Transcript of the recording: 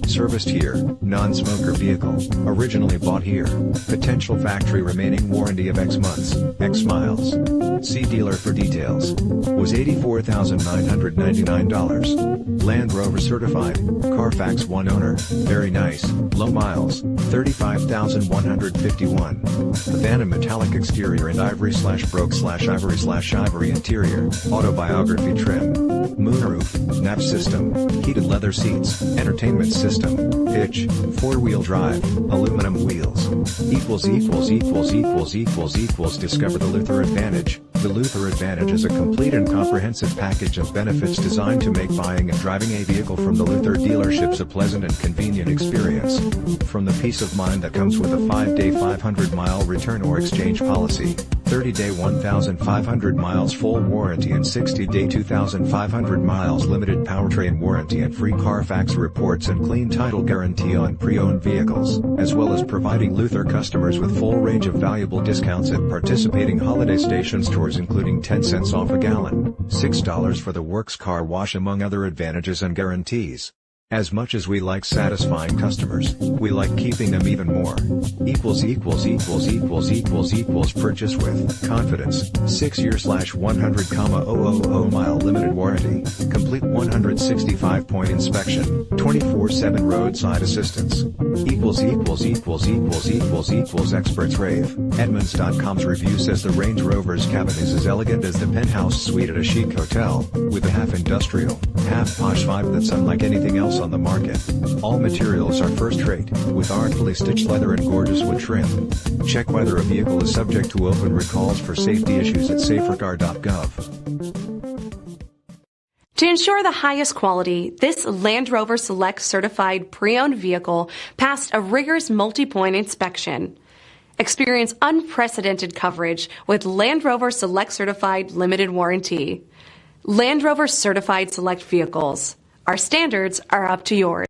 Serviced here, non-smoker vehicle, originally bought here, potential factory remaining warranty of X months, X miles. See dealer for details. Was $84,999. Land Rover certified, Carfax 1 owner, very nice, low miles, 35,151. Havana metallic exterior and ivory/broke/ivory/ivory interior, Autobiography trim. Moonroof, nav system, heated leather seats, entertainment system, hitch, 4-wheel drive, aluminum wheels. Discover the Luther Advantage. The Luther Advantage is a complete and comprehensive package of benefits designed to make buying and driving a vehicle from the Luther dealerships a pleasant and convenient experience. From the peace of mind that comes with a 5-day 500-mile return or exchange policy, 30-day 1,500 miles full warranty and 60-day 2,500 miles limited powertrain warranty and free Carfax reports and clean title guarantee on pre-owned vehicles, as well as providing Luther customers with full range of valuable discounts at participating holiday station stores including 10 cents off a gallon, $6 for the works car wash among other advantages and guarantees. As much as we like satisfying customers, we like keeping them even more. Purchase with confidence, 6-year/100,000 mile limited warranty, complete 165-point inspection, 24/7 roadside assistance. Experts rave. Edmunds.com's review says the Range Rover's cabin is as elegant as the penthouse suite at a chic hotel, with a half industrial, half posh vibe that's unlike anything else on the market. All materials are first-rate, with artfully stitched leather and gorgeous wood trim. Check whether a vehicle is subject to open recalls for safety issues at safercar.gov. To ensure the highest quality, this Land Rover Select certified pre-owned vehicle passed a rigorous multi-point inspection. Experience unprecedented coverage with Land Rover Select certified limited warranty. Land Rover certified select vehicles. Our standards are up to yours.